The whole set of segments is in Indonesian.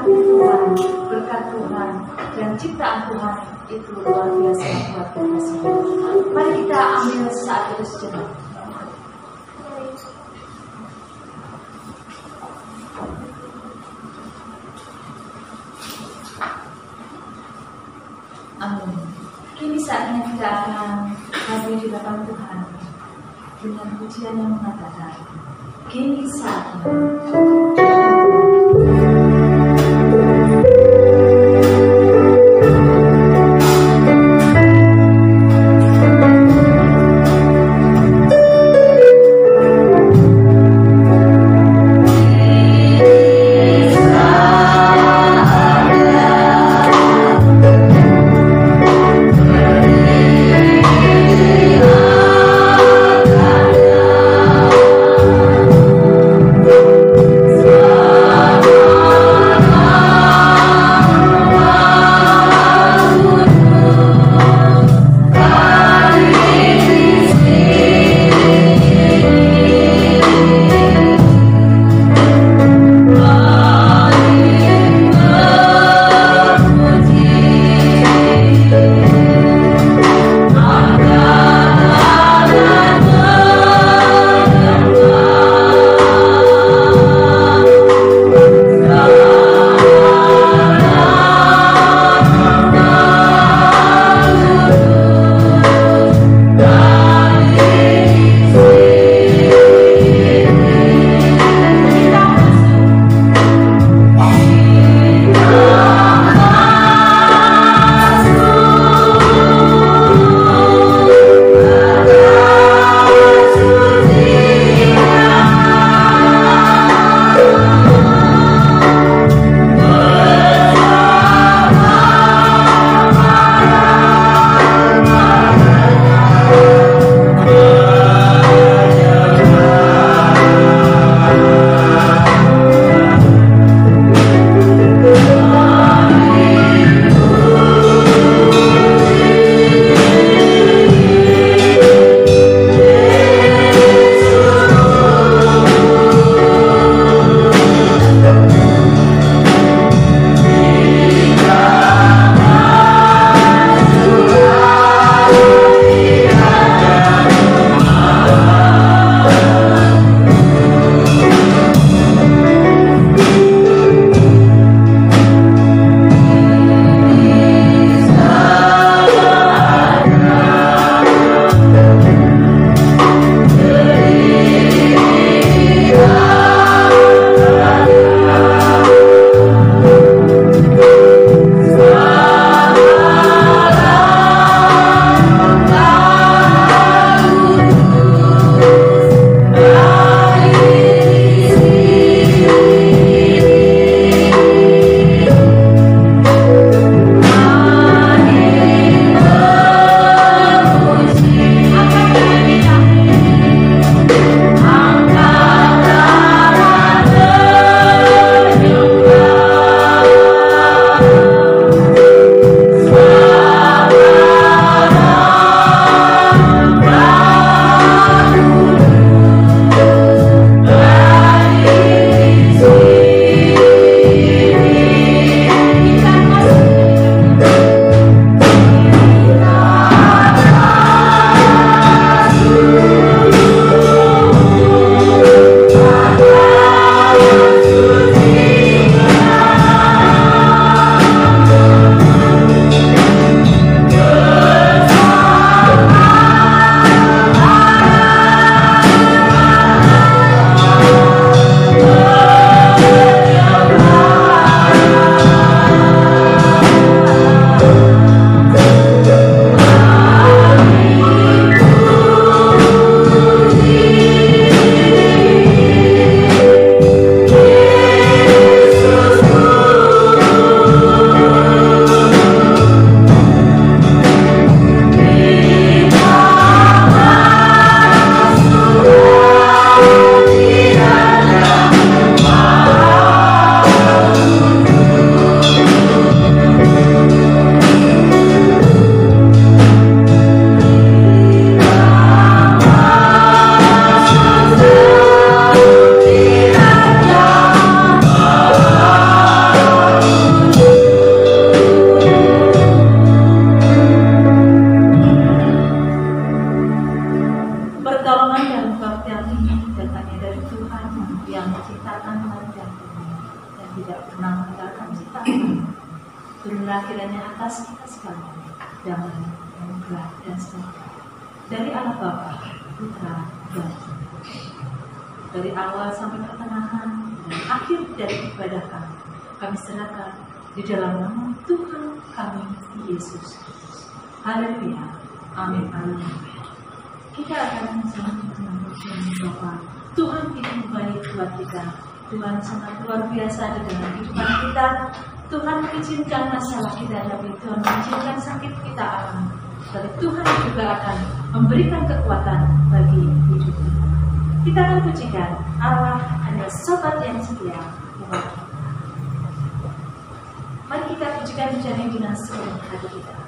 agung Tuhan, berkat Tuhan, dan ciptaan Tuhan itu luar biasa buat kita semua. Mari kita ambil saat itu sejenak. Amin. Kini saatnya kita akan hadir di hadapan Tuhan dengan pujian yang mengatakan, kini saatnya. Oh tidak pernah meninggalkan kita. Turunlah kiranya atas kita sekalian damai, anugerah dan sejahtera dari Allah Bapa, Putra, dan Roh. Dari awal sampai pertengahan dan akhir dari ibadah kami serahkan di dalam nama Tuhan kami Yesus Kristus. Haleluya. Amin. Amin. Kita akan sambut dengan berdoa bahwa Tuhan itu baik buat kita. Tuhan sangat luar biasa di dalam kehidupan kita. Tuhan mengizinkan masalah kita hadapi, Tuhan mengizinkan sakit kita alami. Tapi Tuhan juga akan memberikan kekuatan bagi hidup kita. Kita akan pujikan Allah adalah sobat yang setia buat kita. Mari kita pujikan pujian dengan seluruh hati kita.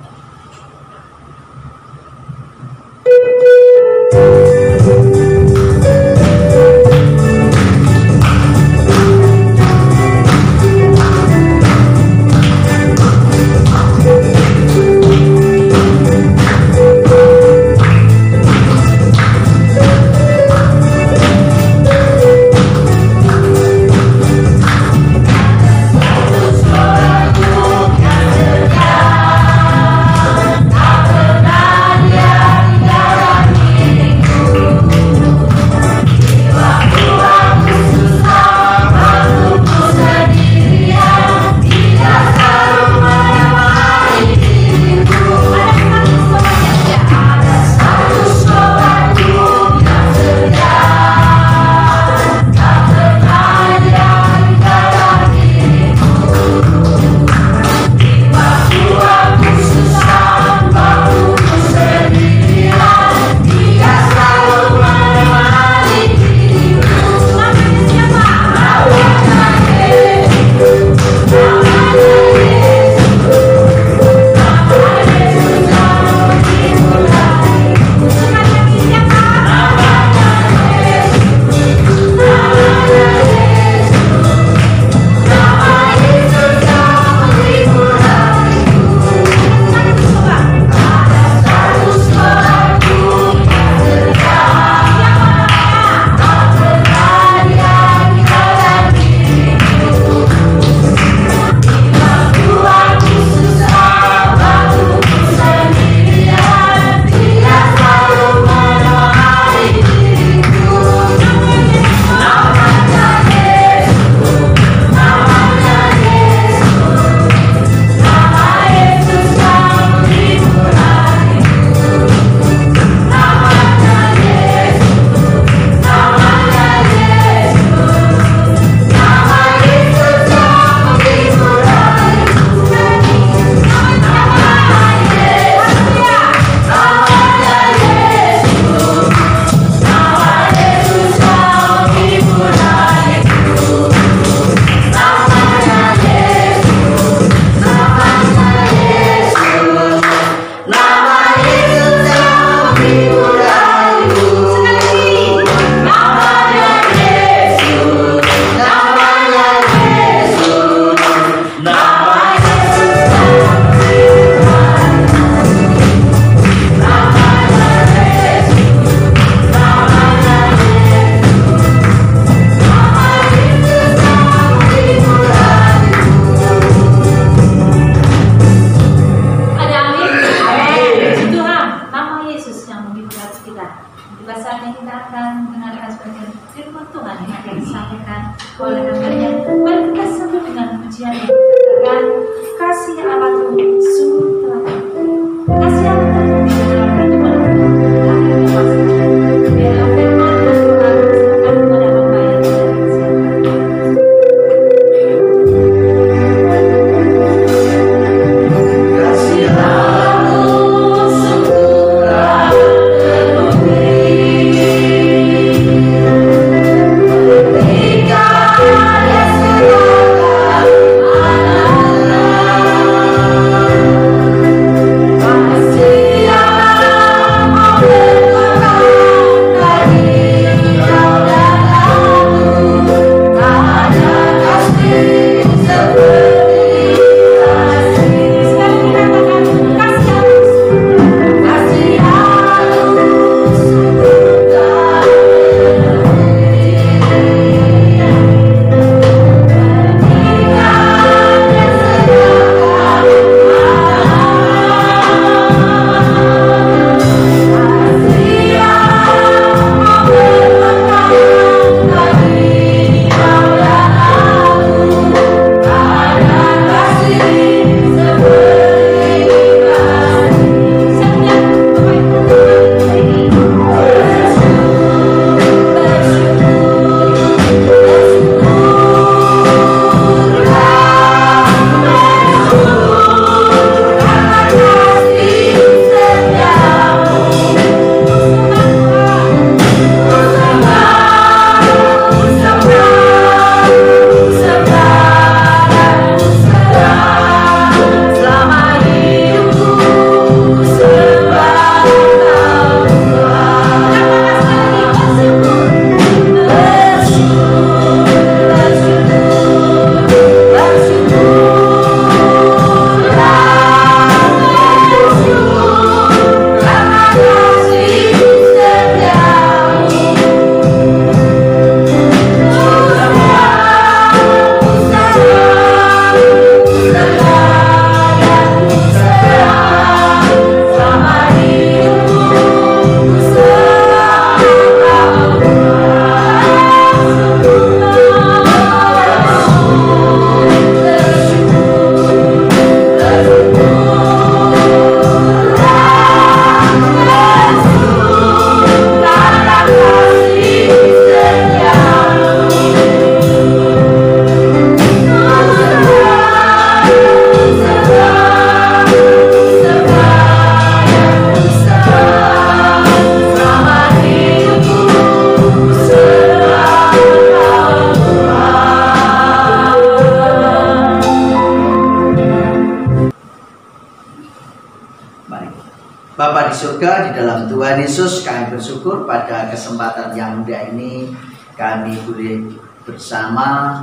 surga di dalam Tuhan Yesus, kami bersyukur pada kesempatan yang mulia ini kami boleh bersama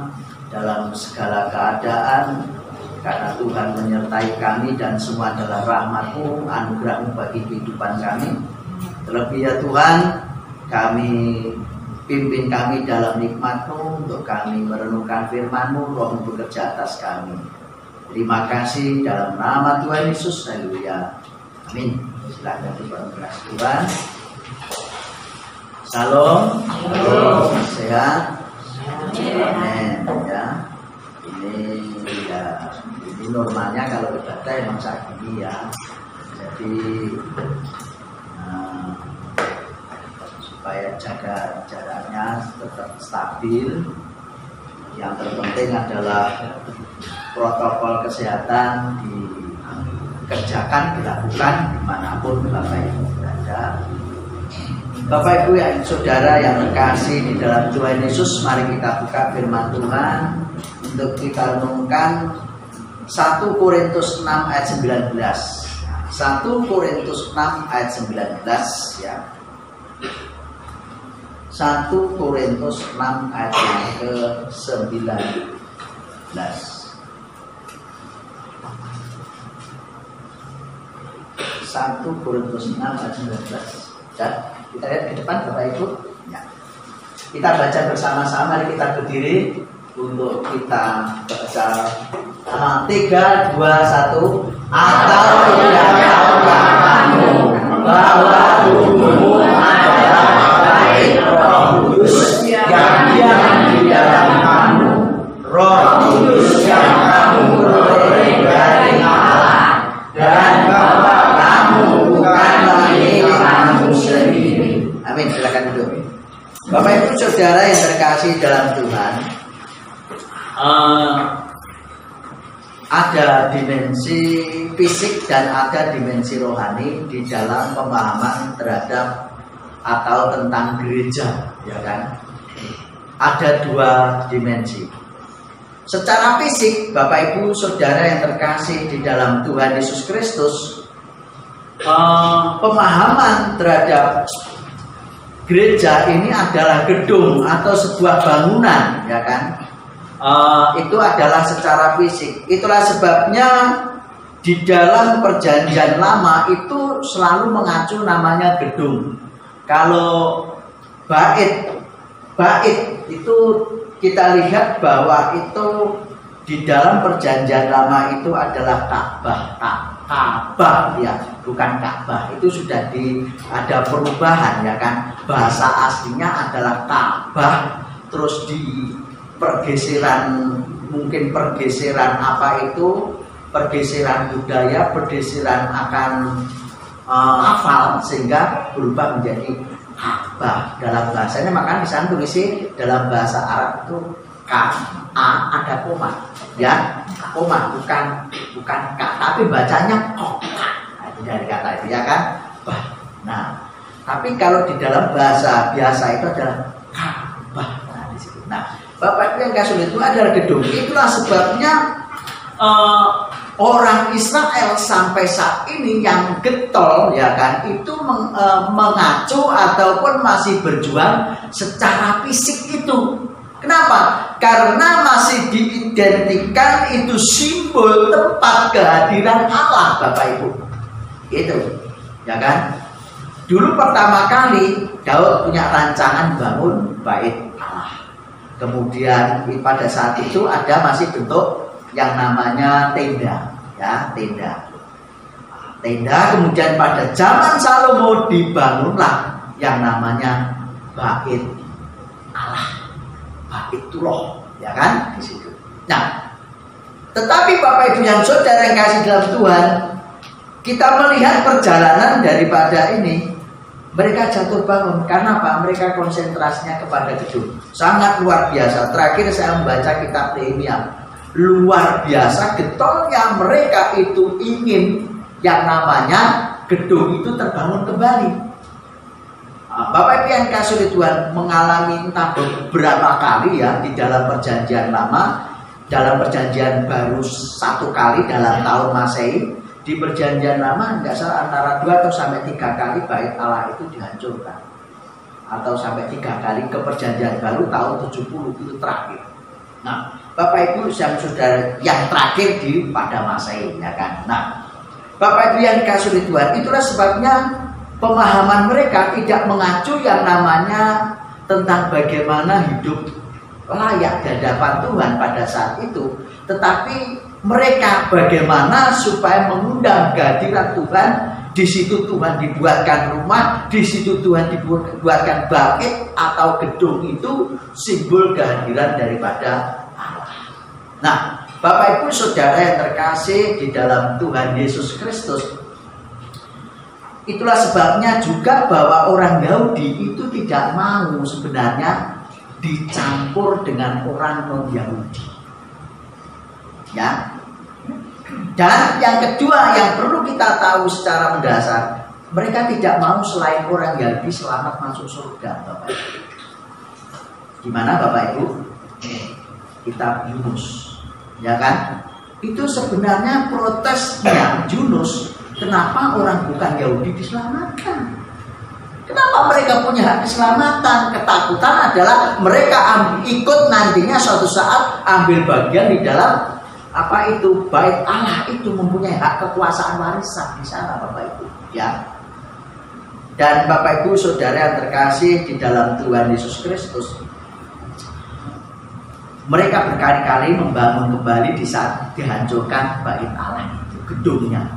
dalam segala keadaan, karena Tuhan menyertai kami dan semua adalah rahmat-Mu, anugerah-Mu bagi kehidupan kami. Terlebih ya Tuhan, kami pimpin kami dalam nikmat-Mu untuk kami merenungkan firman-Mu, Roh-Mu bekerja atas kami. Terima kasih dalam nama Tuhan Yesus, haleluya, amin. Silakan diberkati Tuhan. Salam, sehat, amin. Ya, ini normalnya kalau ibadah emang saat ini ya. Jadi supaya jaga jaraknya tetap stabil. Yang terpenting adalah protokol kesehatan dikerjakan, dilakukan dimanapun Bapak Ibu berada. Bapak Ibu yang saudara yang terkasih di dalam Tuhan Yesus, mari kita buka firman Tuhan untuk kita renungkan 1 Korintus 6 ayat 19. 1 Korintus 6 ayat 19 ya. 1 Korintus 6 ayat yang ke-19. 1 Korintus 6 ayat 19. Dan kita lihat ke depan Bapak Ibu ya. Kita baca bersama-sama, mari kita berdiri untuk kita baca. 3, 2, 1. Atau tidak tahukah kamu bahwa tubuhmu adalah baik Roh Kudus yang diam di dalam kamu, Roh Kudus yang kamu peroleh dari Allah, dan bahwa kamu bukanlah milik kamu sendiri. Amin. Silakan duduk. Bapak Ibu saudara yang terkasih dalam Tuhan, ada dimensi fisik dan ada dimensi rohani di dalam pemahaman terhadap atau tentang gereja, ya kan? Ada dua dimensi. Secara fisik, Bapak Ibu saudara yang terkasih di dalam Tuhan Yesus Kristus, pemahaman terhadap gereja ini adalah gedung atau sebuah bangunan, ya kan? Itu adalah secara fisik. Itulah sebabnya di dalam perjanjian lama itu selalu mengacu namanya gedung. Kalau bait itu kita lihat bahwa itu di dalam perjanjian lama itu adalah Ka'bah ya, bukan Ka'bah. Itu sudah ada perubahan ya kan. Bahasa aslinya adalah Ka'bah, terus di pergeseran, mungkin pergeseran apa itu, pergeseran budaya, pergeseran akan hafal sehingga berubah menjadi Ka'bah dalam bahasanya. Makanya di sana tulis dalam bahasa Arab itu ada koma ya, koma bukan K, tapi bacanya kok. Nah, itu dari kata itu ya kan. Nah, tapi kalau di dalam bahasa biasa itu adalah Ka'bah. Nah, di situ. Nah, Bapak Ibu yang kasih itu adalah gedung. Itulah sebabnya orang Israel sampai saat ini yang getol ya kan, itu mengacu ataupun masih berjuang secara fisik itu. Kenapa? Karena masih diidentikan itu simbol tempat kehadiran Allah, Bapak Ibu. Itu, ya kan? Dulu pertama kali Daud punya rancangan bangun bait Allah. Kemudian pada saat itu ada masih bentuk yang namanya tenda, ya tenda. Kemudian pada zaman Salomo dibangunlah yang namanya bait Allah, baitullah, ya kan di situ. Nah, tetapi Bapak Ibu yang saudara yang kasih dalam Tuhan, kita melihat perjalanan daripada ini. Mereka jatuh bangun karena apa? Mereka konsentrasinya kepada gedung. Sangat luar biasa. Terakhir saya membaca kitab Nehemia. Luar biasa getolnya mereka itu ingin yang namanya gedung itu terbangun kembali. Bapak Ibu yang kasih Tuhan, mengalami entah beberapa kali ya di dalam perjanjian lama, dalam perjanjian baru 1 kali dalam tahun Masehi. di Perjanjian Lama nggak salah antara 2 atau sampai 3 kali bait Allah itu dihancurkan, atau sampai 3 kali. Ke Perjanjian Baru tahun 70 itu terakhir. Nah, Bapak Ibu yang saudara, yang terakhir pada masa ini, ya kan. Nah, Bapak Ibu yang dikasihi Tuhan, itulah sebabnya pemahaman mereka tidak mengacu yang namanya tentang bagaimana hidup layak di hadapan Tuhan pada saat itu, tetapi mereka bagaimana supaya mengundang kehadiran Tuhan. Di situ Tuhan dibuatkan rumah, di situ Tuhan dibuatkan bait atau gedung, itu simbol kehadiran daripada Allah. Nah, Bapak Ibu Saudara yang terkasih di dalam Tuhan Yesus Kristus, itulah sebabnya juga bahwa orang Yahudi itu tidak mau sebenarnya dicampur dengan orang non-Yahudi. Ya. Dan yang kedua yang perlu kita tahu secara mendasar, mereka tidak mau selain orang Yahudi selamat masuk surga, Bapak Ibu. Gimana Bapak Ibu? Kitab Yunus, ya kan? Itu sebenarnya protesnya Yunus, kenapa orang bukan Yahudi diselamatkan? Kenapa mereka punya hak keselamatan? Ketakutan adalah mereka ikut nantinya suatu saat ambil bagian di dalam apa itu bait Allah, itu mempunyai hak kekuasaan warisan di sana, Bapak Ibu, ya. Dan Bapak Ibu Saudara yang terkasih di dalam Tuhan Yesus Kristus, mereka berkali-kali membangun kembali di saat dihancurkan bait Allah itu, gedungnya,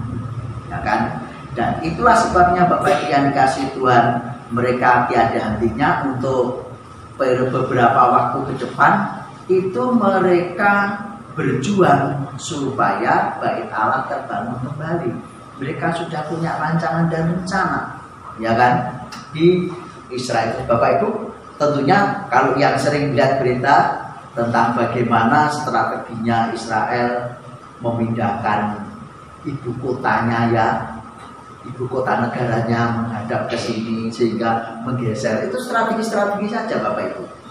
ya kan. Dan itulah sebabnya Bapak Ibu yang dikasih Tuhan, mereka tiada hentinya untuk beberapa waktu ke depan itu mereka berjuang supaya bait Allah terbangun kembali. Mereka sudah punya rancangan dan rencana, ya kan, di Israel. Bapak Ibu, tentunya kalau yang sering lihat berita tentang bagaimana strateginya Israel memindahkan ibu kotanya, ya, ibu kota negaranya menghadap ke sini sehingga menggeser, itu strategi-strategi saja, Bapak Ibu.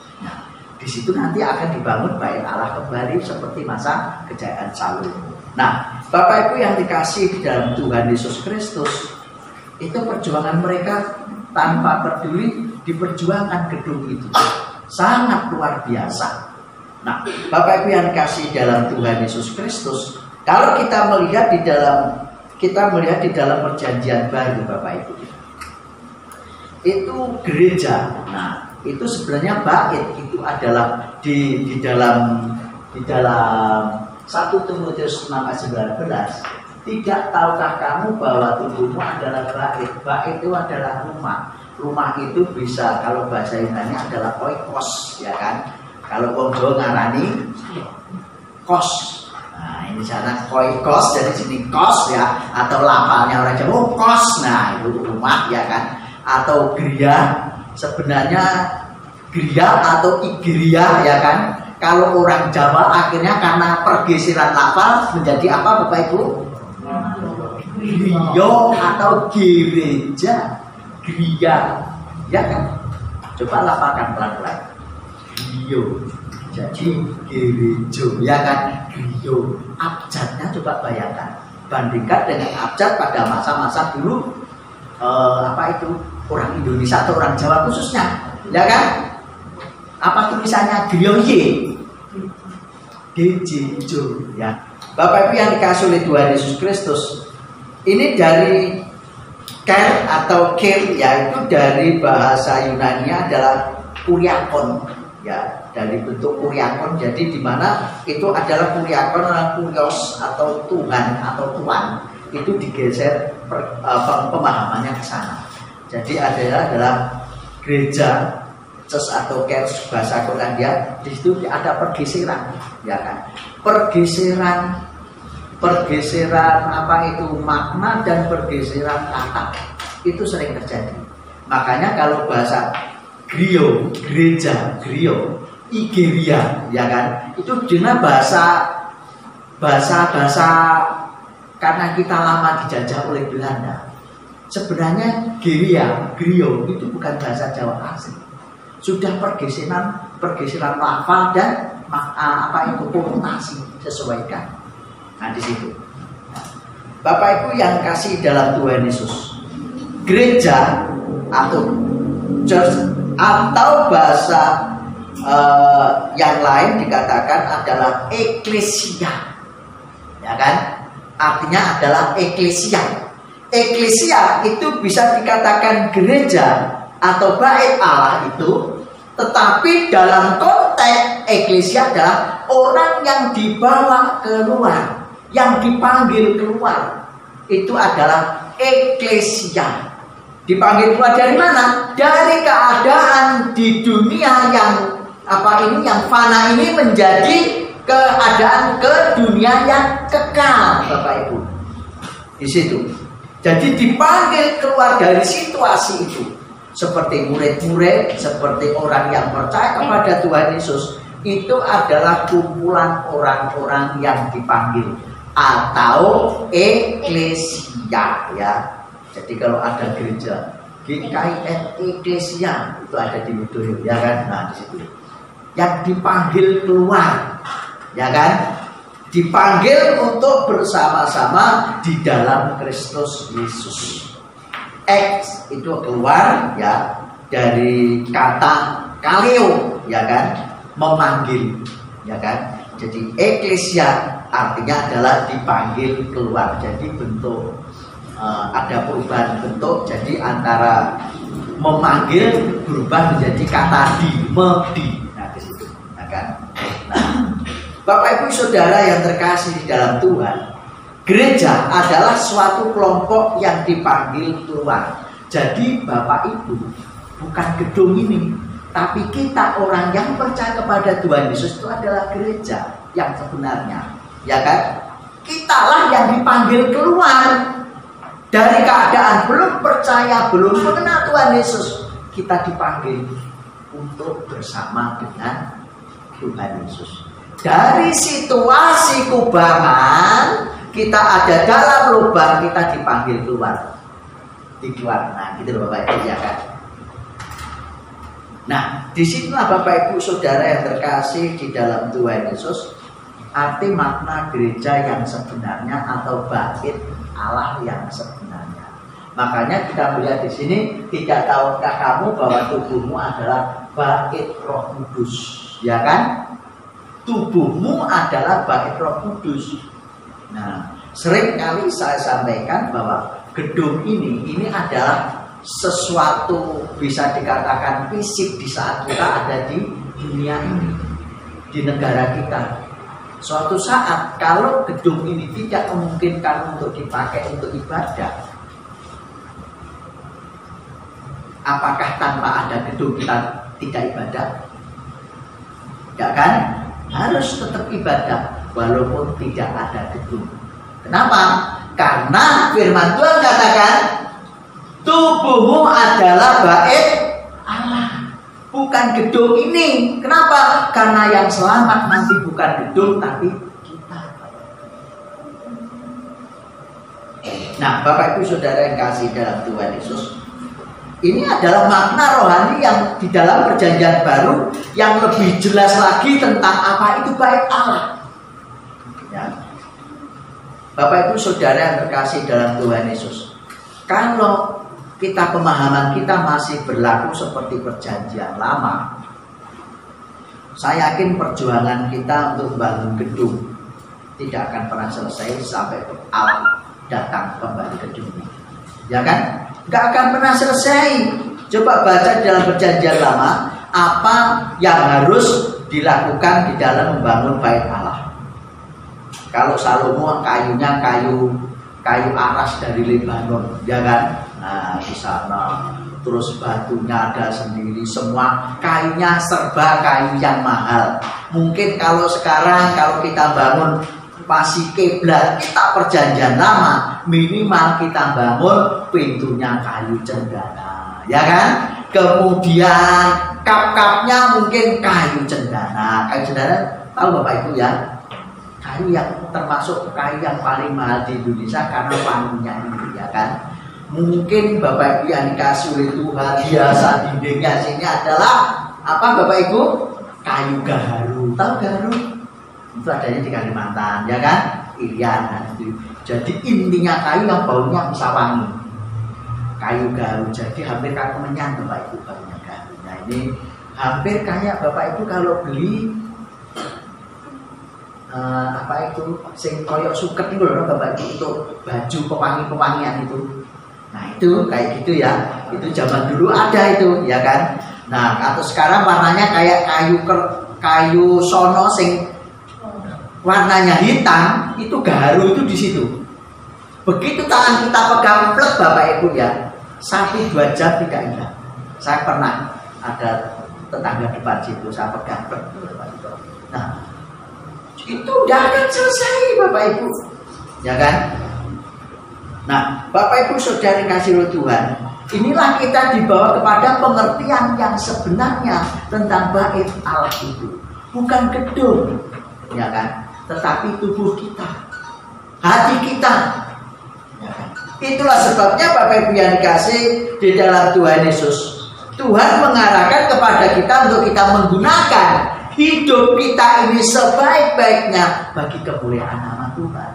Di situ nanti akan dibangun bait Allah kembali seperti masa kejayaan Salomo. Nah, Bapak Ibu yang dikasih di dalam Tuhan Yesus Kristus, itu perjuangan mereka tanpa peduli diperjuangkan gedung itu sangat luar biasa. Nah, Bapak Ibu yang dikasih dalam Tuhan Yesus Kristus, kalau kita melihat di dalam Perjanjian Baru, Bapak Ibu, itu gereja. Nah, itu sebenarnya bait itu adalah di dalam 1 Timotius 6 ayat 19. Tidak tahukah kamu bahwa tubuhmu adalah bait? Bait itu adalah rumah. Rumah itu bisa, kalau bahasa Yunani adalah oikos, ya kan? Kalau wong Jawa ngarani kos. Nah, ini sana oikos, dari sini kos, ya, atau lafalnya orang Jawa kos. Nah, itu rumah, ya kan? Atau geria. Sebenarnya geria atau igria, ya kan? Kalau orang Jawa akhirnya karena pergeseran lafal menjadi apa, Bapak Ibu? Griyo atau gereja, geria, ya kan? Coba lafalkan pelan-pelan. Griyo, jadi gerejo, ya kan? Griyo. Abjadnya coba bayangkan, bandingkan dengan abjad pada masa-masa dulu, apa itu? Orang Indonesia atau orang Jawa khususnya, ya kan? Apa tulisannya? Griyoye, gerejo, ya. Bapak Ibu yang dikasih oleh Tuhan Yesus Kristus, ini dari ker atau ker, yaitu dari bahasa Yunani adalah kuriakon, ya, dari bentuk kuriakon. Jadi di mana itu adalah kuriakon, kurios atau Tuhan atau Tuhan, itu digeser pemahamannya ke sana. Jadi adalah gereja, church atau church bahasa Polandia. Di situ ada pergeseran, ya kan? Pergeseran apa itu makna dan pergeseran kata itu sering terjadi. Makanya kalau bahasa griyo, gereja, griyo, igeria, ya kan? Itu dengan bahasa karena kita lama dijajah oleh Belanda. Sebenarnya geria, griyo itu bukan bahasa Jawa asli. Sudah pergeseran lafal dan apa itu konotasi sesuaikan. Nah, di situ. Bapak Ibu yang kasih dalam Tuhan Yesus, gereja atau church atau bahasa yang lain dikatakan adalah eklesia, ya kan? Artinya adalah eklesia. Eklesia itu bisa dikatakan gereja atau bait Allah itu, tetapi dalam konteks eklesia adalah orang yang dibawa keluar, yang dipanggil keluar. Itu adalah eklesia. Dipanggil keluar dari mana? Dari keadaan di dunia yang yang fana ini menjadi keadaan ke dunia yang kekal, Bapak Ibu. Di situ. Jadi dipanggil keluar dari situasi itu. Seperti murid-murid, seperti orang yang percaya kepada Tuhan Yesus, itu adalah kumpulan orang-orang yang dipanggil atau eklesia, ya. Jadi kalau ada gereja GKIN eklesia itu ada di Medoyo, ya kan? Nah, di situ. Yang dipanggil keluar, ya kan? Dipanggil untuk bersama-sama di dalam Kristus Yesus. X itu keluar, ya, dari kata kaleo, ya kan? Memanggil, ya kan? Jadi eklesia artinya adalah dipanggil keluar. Jadi bentuk ada perubahan bentuk. Jadi antara memanggil berubah menjadi kata di. Nah, di situ, ya kan? Nah, Bapak Ibu Saudara yang terkasih di dalam Tuhan, gereja adalah suatu kelompok yang dipanggil keluar. Jadi Bapak Ibu bukan gedung ini, tapi kita orang yang percaya kepada Tuhan Yesus itu adalah gereja yang sebenarnya, ya kan? Kitalah yang dipanggil keluar dari keadaan belum percaya, belum mengenal Tuhan Yesus. Kita dipanggil untuk bersama dengan Tuhan Yesus. Dari situasi kubangan kita ada dalam lubang, kita dipanggil keluar. Nah, gitu loh Bapak Ibu, ya kan? Nah, disitulah Bapak Ibu Saudara yang terkasih di dalam Tuhan Yesus, arti makna gereja yang sebenarnya atau bait Allah yang sebenarnya. Makanya kita melihat di sini, tidak tahukah kamu bahwa tubuhmu adalah bait Roh Kudus, ya kan? Tubuhmu adalah bait Roh Kudus. Nah, sering kali saya sampaikan bahwa gedung ini adalah sesuatu bisa dikatakan fisik di saat kita ada di dunia ini, di negara kita. Suatu saat kalau gedung ini tidak memungkinkan untuk dipakai untuk ibadah, apakah tanpa ada gedung kita tidak ibadah? Tidak kan? Harus tetap ibadah walaupun tidak ada gedung. Kenapa? Karena firman Tuhan katakan tubuhmu adalah bait Allah, bukan gedung ini. Kenapa? Karena yang selamat nanti bukan gedung tapi kita. Nah, Bapak Ibu Saudara yang kasih dalam Tuhan Yesus, ini adalah makna rohani yang di dalam perjanjian baru yang lebih jelas lagi tentang apa itu bait Allah. Ya. Bapak Ibu Saudara yang terkasih dalam Tuhan Yesus, kalau kita pemahaman kita masih berlaku seperti perjanjian lama, saya yakin perjuangan kita untuk membangun gedung tidak akan pernah selesai sampai Allah datang kembali ke dunia, ya kan? Gak akan pernah selesai. Coba baca dalam perjanjian lama apa yang harus dilakukan di dalam membangun bait Allah. Kalau Salomo kayunya kayu aras dari Lebanon, ya kan? Nah, di sana terus batunya ada sendiri, semua kayunya serba kayu yang mahal. Mungkin kalau sekarang kalau kita bangun masih kiblat kita perjanjian lama, minimal kita bangun pintunya kayu cendana, ya kan? Kemudian kap-kapnya mungkin kayu cendana. Kayu cendana tahu Bapak Ibu ya? Kayu yang termasuk kayu yang paling mahal di Indonesia karena wanginya ini, ya kan? Mungkin Bapak Ibu yang dikasih oleh Tuhan hiasan dindingnya sini adalah apa Bapak Ibu? Kayu gaharu. Tahu gaharu? Itu adanya di Kalimantan, ya kan? irian. Jadi intinya kayu yang baunya bisa wangi, kayu garu. Jadi hampir kayak kemenyan Bapak Ibu baunya garu. Nah ini hampir kayak Bapak Ibu kalau beli apa itu sing koyok suket itu loh Bapak Ibu, itu baju pewangi-pewangian itu. Nah itu kayak gitu ya, itu zaman dulu ada itu ya kan. Nah atau sekarang warnanya kayak kayu sono sing warnanya hitam, itu garu itu di situ. Begitu tangan kita pegang plek Bapak Ibu ya, 1-2 jam tidak hilang. Saya pernah ada tetangga depan situ, saya pegang plek. Nah itu udah akan selesai Bapak Ibu, ya kan? Nah Bapak Ibu saudari kasih oleh Tuhan, inilah kita dibawa kepada pengertian yang sebenarnya tentang bait Allah itu bukan gedung, ya kan? Tetapi tubuh kita, hati kita. Itulah sebabnya Bapak Ibu yang dikasih di dalam Tuhan Yesus, Tuhan mengarahkan kepada kita untuk kita menggunakan hidup kita ini sebaik-baiknya bagi kemuliaan nama Tuhan.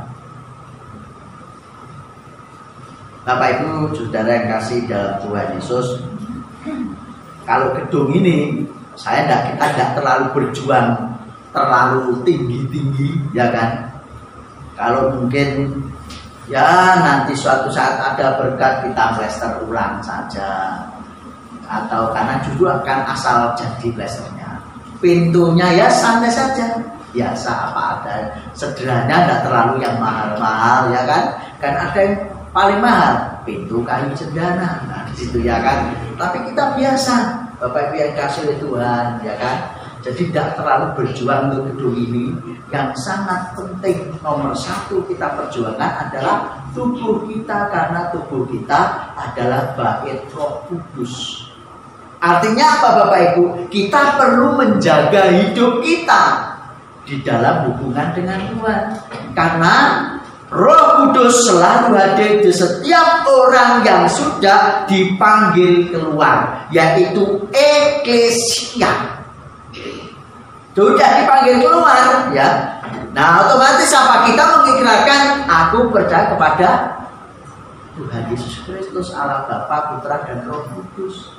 Bapak Ibu saudara yang kasih dalam Tuhan Yesus, kalau gedung ini kita tidak terlalu berjuang terlalu tinggi-tinggi, ya kan? Kalau mungkin ya nanti suatu saat ada berkat kita plester ulang saja, atau karena dulu akan asal jadi plesternya. Pintunya ya santai saja, biasa apa ada, sederhana, tidak terlalu yang mahal-mahal, ya kan? Kan ada yang paling mahal pintu kayu sederhana, nah di situ ya kan. Tapi kita biasa, Bapak Ibu yang kasih oleh Tuhan, ya kan. Jadi tidak terlalu berjuang untuk gedung ini. Yang sangat penting nomor 1 kita perjuangkan adalah tubuh kita, karena tubuh kita adalah bait Roh Kudus. Artinya apa Bapak Ibu? Kita perlu menjaga hidup kita di dalam hubungan dengan Tuhan, karena Roh Kudus selalu hadir di setiap orang yang sudah dipanggil keluar, yaitu eklesia. Sudah dipanggil keluar, ya. Nah, otomatis apa? Kita mengikrarkan, aku percaya kepada Tuhan Yesus Kristus, Allah Bapa, Putra, dan Roh Kudus.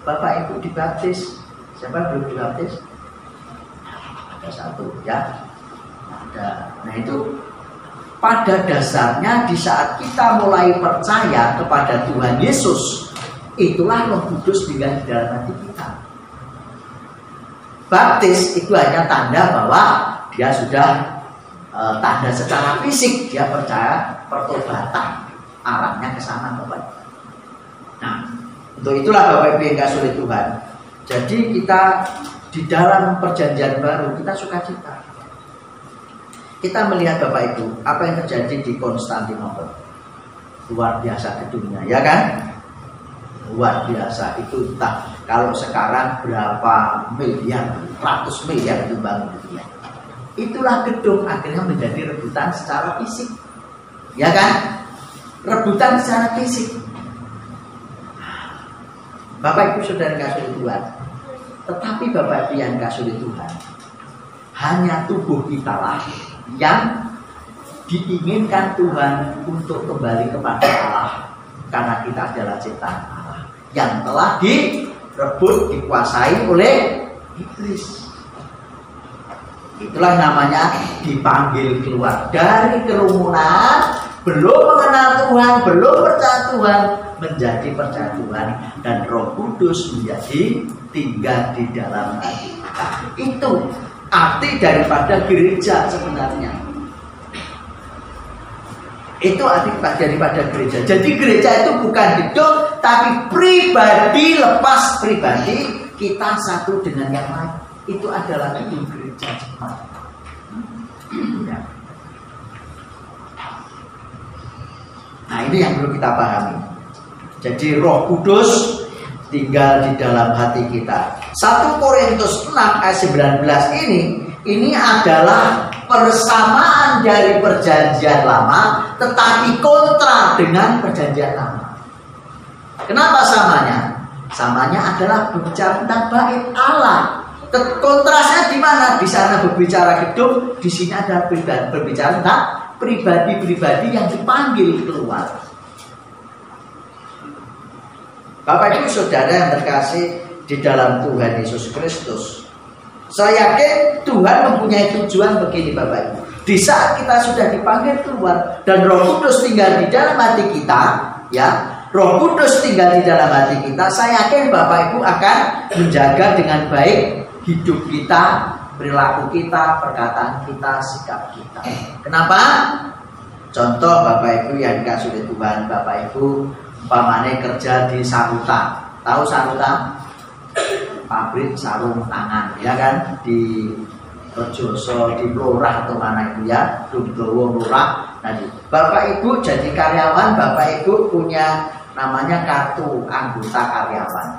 Bapak Ibu dibaptis. Siapa belum dibaptis? Ada 1, ya. Ada. Nah itu pada dasarnya di saat kita mulai percaya kepada Tuhan Yesus, itulah Roh Kudus tinggal di dalam hati kita. Baptis itu hanya tanda bahwa dia sudah tanda secara fisik, dia percaya pertobatan, arahnya ke sana Bapak. Nah, untuk itulah Bapak Ibu yang kasih oleh Tuhan. Jadi kita di dalam perjanjian baru kita sukacita. Kita melihat Bapak Ibu apa yang terjadi di Konstantinopel, luar biasa gedungnya, ya kan? Luar biasa, itu entah kalau sekarang berapa miliar, ratus miliar itu bangun dia. Itulah gedung akhirnya menjadi rebutan secara fisik, ya kan? Rebutan secara fisik. Bapak Ibu saudara kasih Tuhan, tetapi Bapak Ibu yang kasih Tuhan, hanya tubuh kita lah yang diinginkan Tuhan untuk kembali kepada Allah, karena kita adalah ciptaan Allah yang telah direbut, dikuasai oleh iblis. Itulah namanya dipanggil keluar dari kerumunan, belum mengenal Tuhan, belum percaya Tuhan, menjadi percaya Tuhan, dan Roh Kudus menjadi tinggal di dalam hati kita. Itu arti daripada gereja sebenarnya. Itu arti daripada gereja. Jadi gereja itu bukan gedung, tapi pribadi lepas pribadi, kita satu dengan yang lain. Itu adalah gedung gereja. Nah ini yang perlu kita pahami. Jadi Roh Kudus tinggal di dalam hati kita. 1 Korintus 6 ayat 19 ini adalah persamaan dari perjanjian lama, tetapi kontra dengan perjanjian lama. Kenapa samanya? Samanya adalah berbicara tentang bait Allah. Kontrasnya di mana? Di sana berbicara gedung, di sini ada berbicara tentang pribadi-pribadi yang dipanggil keluar. Bapak Ibu Saudara yang terkasih di dalam Tuhan Yesus Kristus, saya yakin Tuhan mempunyai tujuan begini Bapak Ibu. Di saat kita sudah dipanggil keluar dan Roh Kudus tinggal di dalam hati kita, ya, Roh Kudus tinggal di dalam hati kita, saya yakin Bapak Ibu akan menjaga dengan baik hidup kita, perilaku kita, perkataan kita, sikap kita. Kenapa? Contoh Bapak Ibu yang dikasih oleh Tuhan, Bapak Ibu umpamanya kerja di Saruta. Tahu Saruta? Pabrik sarung tangan, ya kan? Di Rejoso, di Lurah atau mana itu ya, Dumdowo Lurah. Nanti Bapak Ibu jadi karyawan, Bapak Ibu punya namanya kartu anggota karyawan.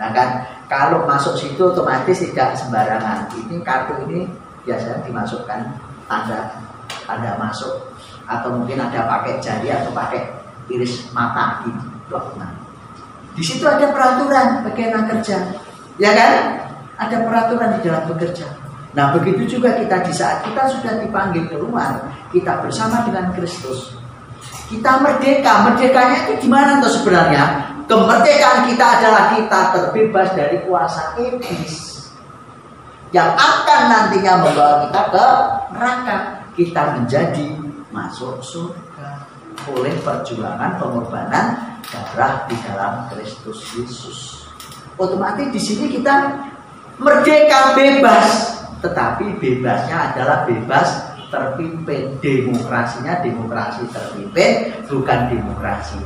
Nah kan, kalau masuk situ otomatis tidak sembarangan. Ini kartu ini biasanya dimasukkan tanda masuk, atau mungkin ada pakai jari atau pakai iris mata gitu. Nah, di situ ada peraturan bagaimana kerja, ya kan? Ada peraturan di dalam bekerja. Nah begitu juga kita di saat kita sudah dipanggil keluar, kita bersama dengan Kristus, kita merdeka. Merdekanya itu gimana tuh sebenarnya? Kemerdekaan kita adalah kita terbebas dari kuasa iblis yang akan nantinya membawa kita ke neraka. Kita menjadi masuk surga oleh perjuangan pengorbanan darah di dalam Kristus Yesus. Otomatis di sini kita merdeka, bebas. Tetapi bebasnya adalah bebas terpimpin. Demokrasinya demokrasi terpimpin, bukan demokrasi.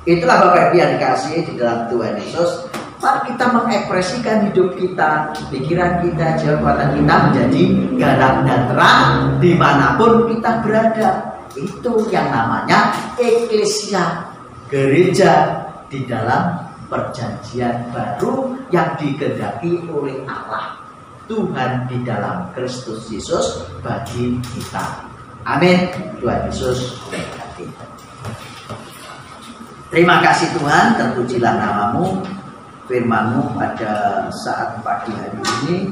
Itulah Bapak Ibu yang dikasihi di dalam Tuhan Yesus. Mari kita mengekspresikan hidup kita, pikiran kita, jiwa kekuatan kita menjadi garam dan terang dimanapun kita berada. Itu yang namanya eklesia, gereja di dalam perjanjian baru yang dikehendaki oleh Allah. Tuhan di dalam Kristus Yesus bagi kita. Amin. Tuhan Yesus memberkati. Terima kasih Tuhan, terpujilah namamu. Firman-Mu pada saat pagi hari ini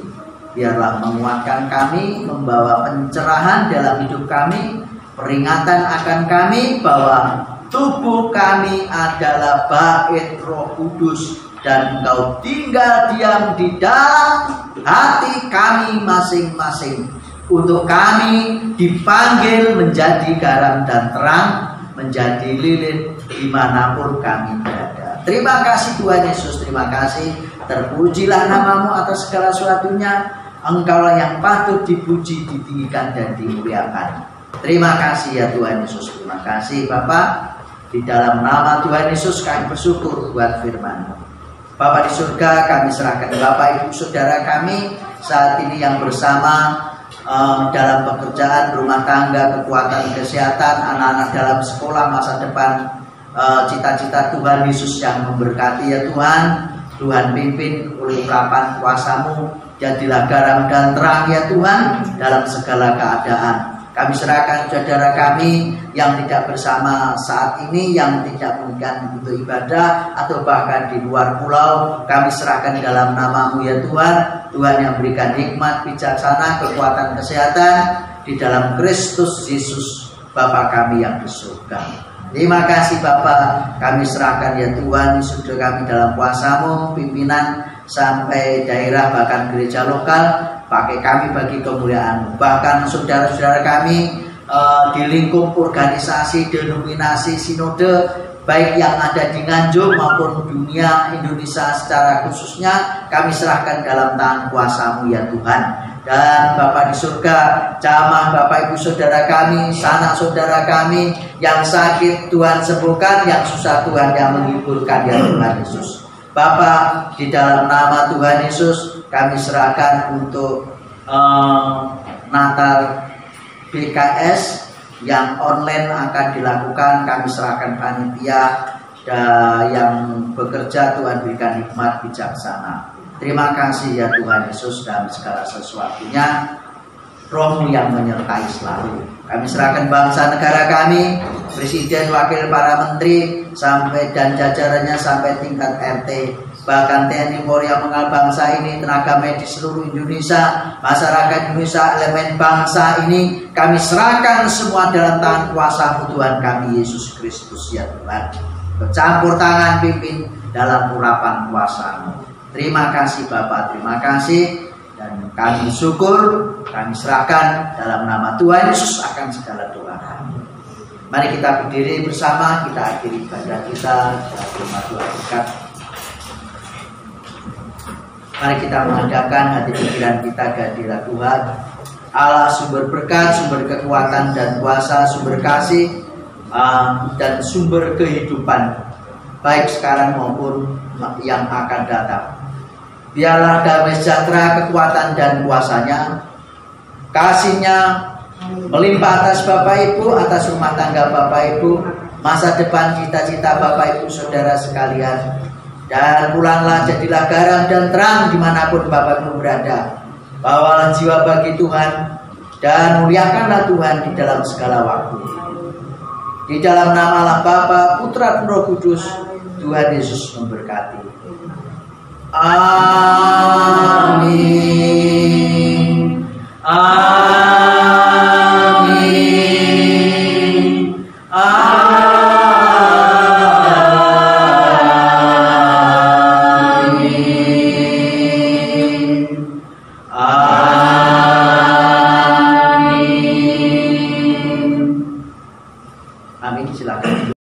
biarlah menguatkan kami, membawa pencerahan dalam hidup kami, peringatan akan kami bahwa tubuh kami adalah bait Roh Kudus dan Engkau tinggal diam di dalam hati kami masing-masing. Untuk kami dipanggil menjadi garam dan terang, menjadi lilin dimanapun kami berada. Terima kasih Tuhan Yesus, terima kasih. Terpujilah namamu atas segala sesuatunya. Engkaulah yang patut dipuji, ditinggikan dan dimuliakan. Terima kasih ya Tuhan Yesus, terima kasih Bapa. Di dalam nama Tuhan Yesus kami bersyukur buat firman-Mu. Bapa di surga, kami serahkan Bapak Ibu Saudara kami saat ini yang bersama dalam pekerjaan, rumah tangga, kekuatan kesehatan, anak-anak dalam sekolah, masa depan, cita-cita Tuhan Yesus yang memberkati ya Tuhan. Tuhan pimpin oleh urapan kuasa-Mu, jadilah garam dan terang ya Tuhan dalam segala keadaan. Kami serahkan saudara kami yang tidak bersama saat ini, yang tidak mungkin untuk ibadah atau bahkan di luar pulau. Kami serahkan dalam nama-Mu ya Tuhan. Tuhan yang berikan hikmat, bijaksana, kekuatan kesehatan di dalam Kristus Yesus Bapa kami yang di surga. Terima kasih Bapa, kami serahkan ya Tuhan sudah kami dalam kuasa-Mu, pimpinan sampai daerah bahkan gereja lokal. Pakai kami bagi kemuliaan. Bahkan saudara-saudara kami di lingkup organisasi, denominasi, sinode, baik yang ada di Nganjuk maupun dunia Indonesia secara khususnya, kami serahkan dalam tangan kuasa-Mu ya Tuhan. Dan Bapa di surga, jamah Bapak Ibu Saudara kami, sanak saudara kami yang sakit Tuhan sembuhkan, yang susah Tuhan yang menghiburkan ya Tuhan Yesus. Bapa, di dalam nama Tuhan Yesus kami serahkan untuk Natal BKS yang online akan dilakukan. Kami serahkan panitia yang bekerja, Tuhan berikan hikmat bijaksana. Terima kasih ya Tuhan Yesus dalam segala sesuatunya. Roh-Mu yang menyertai selalu. Kami serahkan bangsa negara kami, presiden, wakil, para menteri, sampai dan jajarannya sampai tingkat RT bahkan TNI Polri yang mengal bangsa ini, tenaga medis seluruh Indonesia, masyarakat Indonesia, elemen bangsa ini, kami serahkan semua dalam tangan kuasa Tuhan kami Yesus Kristus ya Tuhan. Bercampur tangan pimpin dalam urapan kuasa-Mu. Terima kasih Bapak, terima kasih, dan kami syukur, kami serahkan dalam nama Tuhan Yesus akan segala doa kami. Mari kita berdiri bersama, kita akhiri ibadah kita dalam firman Tuhan berkat. Mari kita menghadapkan hati pikiran kita ke hadirat Tuhan, Allah sumber berkat, sumber kekuatan dan kuasa, sumber kasih dan sumber kehidupan, baik sekarang maupun yang akan datang. Biarlah damai sejahtera, kekuatan dan kuasanya, kasihnya melimpah atas Bapak Ibu, atas rumah tangga Bapak Ibu, masa depan cita-cita Bapak Ibu saudara sekalian. Dan pulanglah jadilah garam dan terang dimanapun Bapak Ibu berada. Bawalah jiwa bagi Tuhan dan muliakanlah Tuhan di dalam segala waktu. Di dalam namalah Bapa, Putra, dan Roh Kudus, Tuhan Yesus memberkati. Amin. Amin. Amin. Amin. Amin. Silakan.